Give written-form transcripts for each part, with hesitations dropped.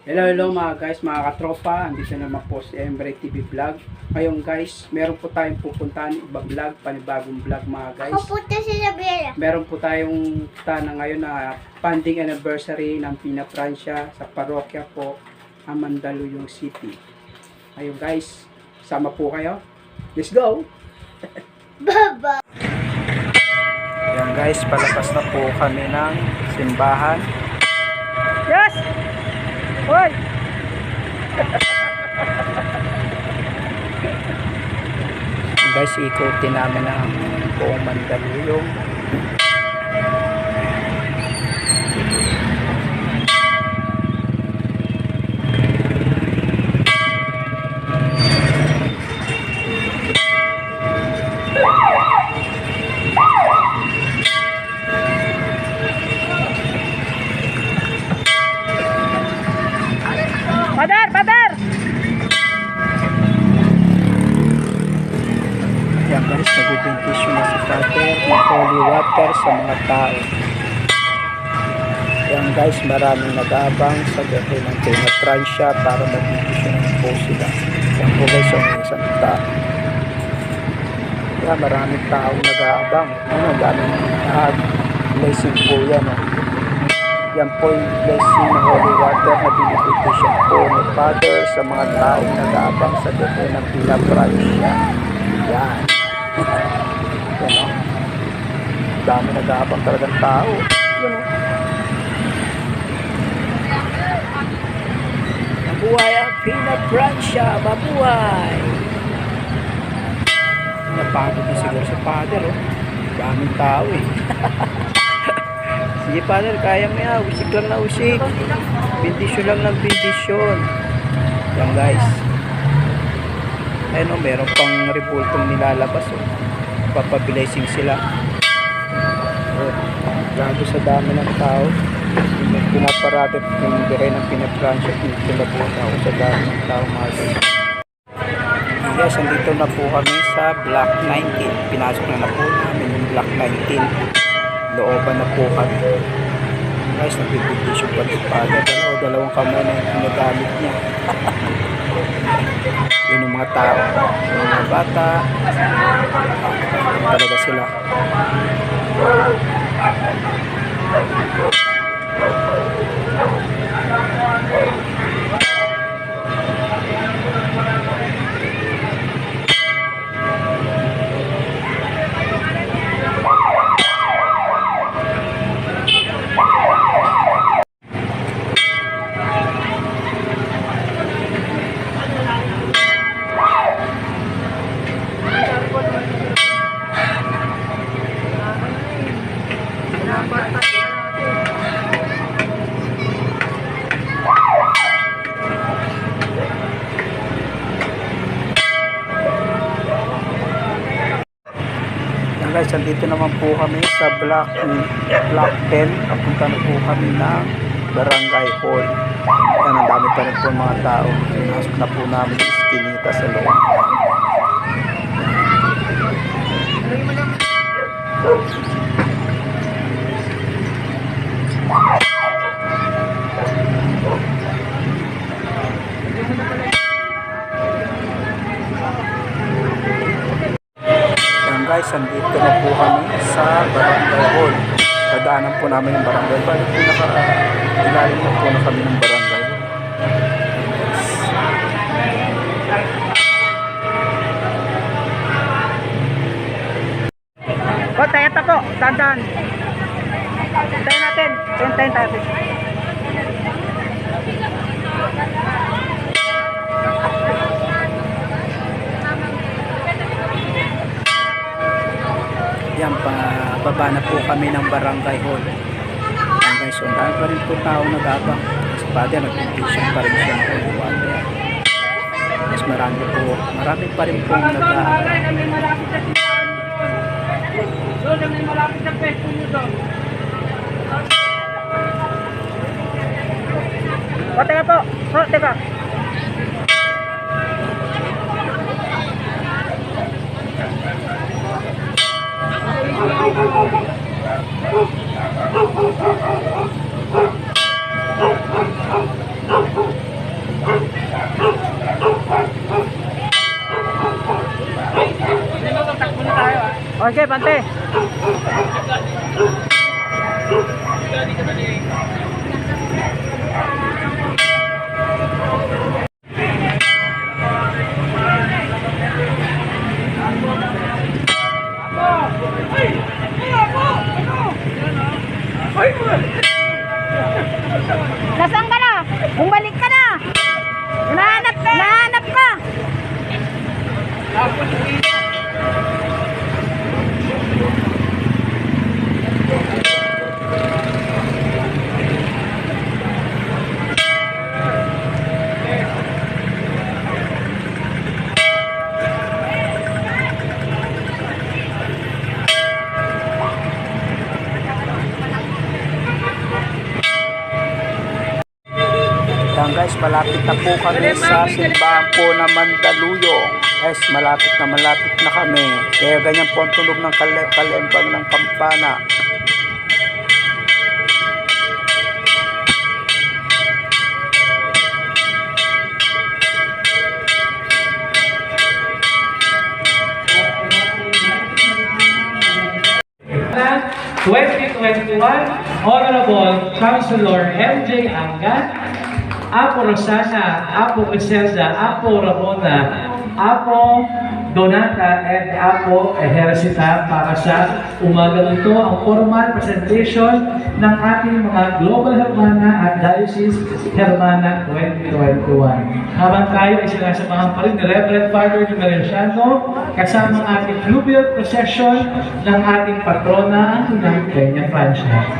Hello mga guys, mga katropa. Andito naman po si Emre TV Vlog. Ngayon guys, meron po tayong pupuntahan ibang vlog, panibagong vlog mga guys. Ako punta si Isabela. Meron po tayong punta na ngayon na funding anniversary ng Pina Francia sa parokya po ng Mandaluyong City. Ngayon guys, sama po kayo. Let's go! Baba. Yan guys, palabas na po kami ng simbahan. Yes! Hoy! Guys, ikutin namin ang buong Mandaluyong. Padar! Yan guys, nag-benediction na si Father ng holy water sa mga tao. Yan guys, maraming nag-aabang sa gabi ng Pina Francia para mag-benediction po sila. Yan po guys, ang isang tao. Yan, maraming taong nag-aabang. Ang daming blessing po yan. Yan po yung blessing ng holy water na binibigyan po ni Father sa mga taong nag-aabang sa gabi ng Pina Francia. Yan. Yan o. Dami nag-aabang talagang tao. Yan o. Mabuhay ang Pina Francia! Mabuhay! Napagod na siguro si Father o. Daming tao eh. Sige Father, kaya mo yan. Usik lang na usik. Bendisyon lang ng bendisyon. Yan guys. Ayun o, meron pang revoltong nilalabas o. Papablessing sila. Grabe sa dami ng tao. Pinaparate yung dire ng Pina Francia. Pinapun ako sa dami ng tao mga guys. Yes, andito na po kami sa Block 19. Pinasok na po namin yung Block 19. Looban na po kami. Guys, nagbibigation pa ni Father. Dalawang kamay na yung pinagamit niya. Yun yung mga tao. Yung mga bata. Talaga sila. Guys, andito naman po kami sa Block 10. Papunta na po kami ng Barangay Hall. Yan, ang dami pa rin po mga tao. Pinasok na po namin yung iskinita sa loob. Guys, andito na po kami sa Barangay Hall. Dadaanan po namin yung barangay. Balik pinaka-ilalim na po na kami ng barangay. O, tayo po. Dandan. Tayo natin. Tayo natin. Yan, baba na po kami ng Barangay Hall. Yan guys, so dahil pa rin po tao nag-abang. Mas Father, nag-benediction pa rin siya ng holy water. Mas marami pa rin po nag-abang. O, teka po. O, teka. Thank you. Okay, pante. Nasaan ka na? Bumalik ka na! Nahanap ka! Yan guys, malapit na po kami sa simbahan po na Mandaluyong. Guys, malapit na kami. Kaya ganyan po ang tunog ng kalembang ng kampana. Na 2021 Honorable Councilor MJ Angat, Apo Rosana, Apo Iselda, Apo Ramona, Apo Donata, and Apo Ejercita para sa umaga nito ang formal presentation ng ating mga Global Hermana at Diocese Hermana 2021. Habang tayo ay sinasamahan pa rin ni Reverend Father Numerenciano kasama ang ating fluvial procession ng ating patrona ng Peña Francia.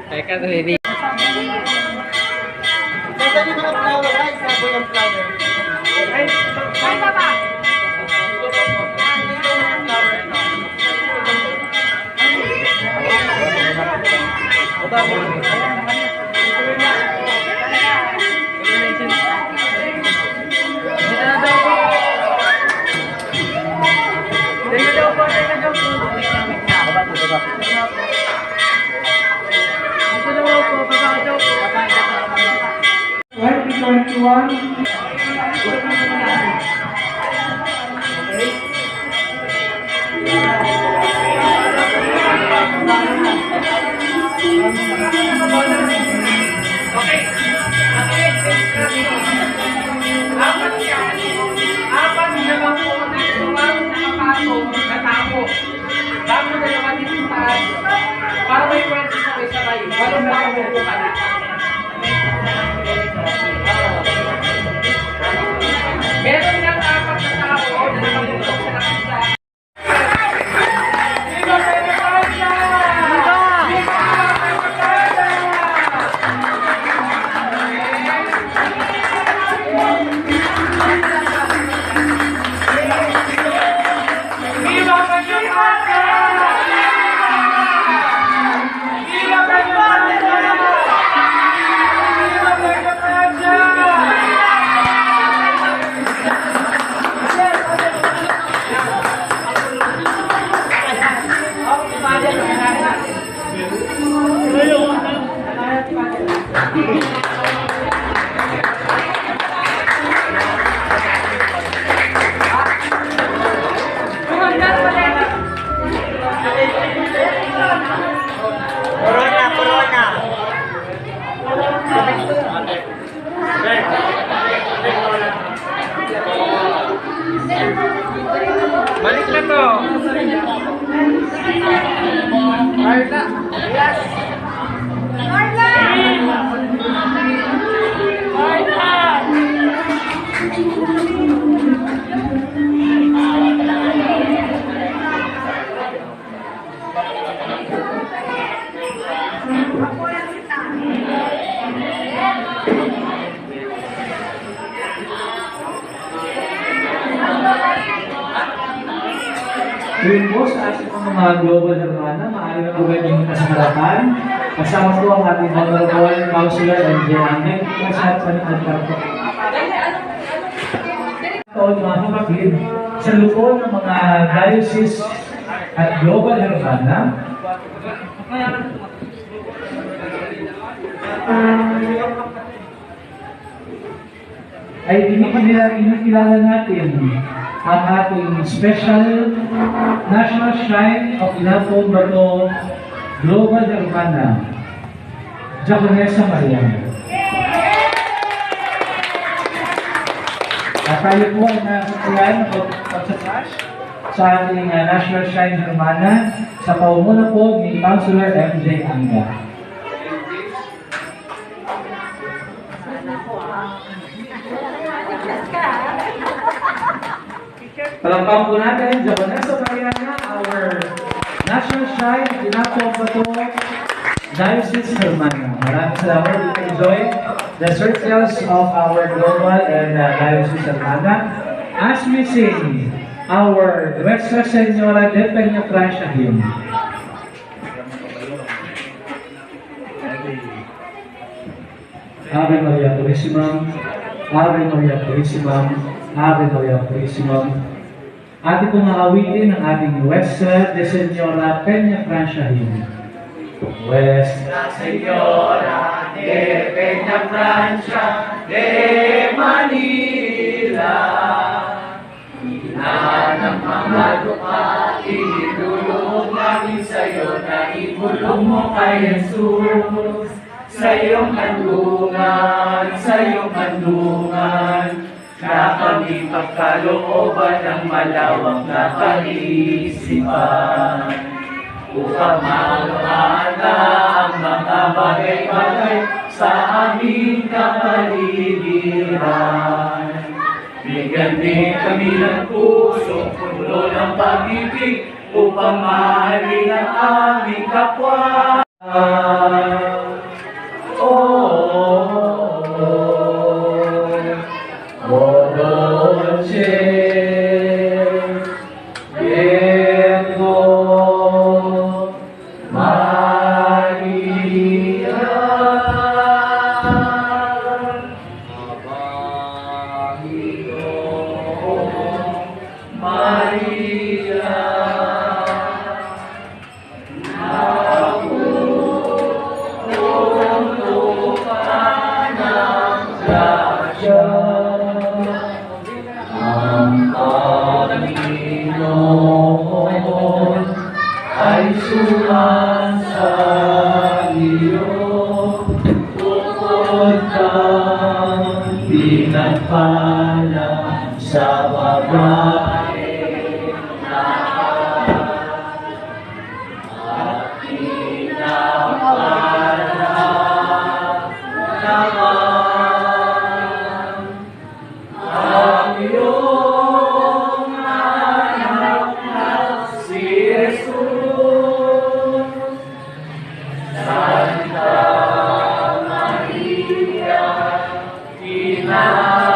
Teka, ready. Para may kwento sabay-sabay, walang nakabuklo ka na. Meron ng apat na tao na nakabuklo sa nakita. Viva Peña Francia! Viva Peña Francia! Viva Peña Francia! Balik na to. Marla. Yes. Marla. Marla. Yun po sa ating mga Global Hermana, maaari na po yung sa harapan. Kasama po ang ating Honorable Councilor MJ Angat. Kasama pa ng Alberto. Ito, mga kapatid, sa loob ng mga diocese at Global Hermana, ay inikilala natin ang ating special National Shrine of Inapon Bato Global Hermana, Jaconesa Mariana. At tayo po ay nakakatuyan ng pagsasash sa ating National Shrine Hermana sa paumuna po ni Councilor MJ Anga. Palakpakan po natin, Jaconesa Mariana, our National Shrine of Inapon Bato Diocese Hermana. Maraming salamat. We can enjoy the circles of our global and Diocese Hermana as we sing our Nuestra Señora de Peña Francia hymn. Ave Maria Purísima, Ave Maria Purísima, Ave Maria Purísima. Ating pong aawitin ang ating Nuestra de Señora Peña Francia hymn. Nuestra Señora de Peña Francia de Manila, ina ng mga lupa, inilulog namin sa'yo na ibulong mo kay Jesus. Sa iyong handungan, na kami pagkalooban ng malawak na kaisipan. Upang maunawaan ang mga bagay-bagay sa aming kapaligiran. Bigyan din kami ng pusong puno ng pag-ibig upang mahalin ang aming kapwa. Ay sumansa iyo, bukod kang pinagpala sa babae at pinagpala naman ang iyong anak na si Jesus. Santa Maria, Ina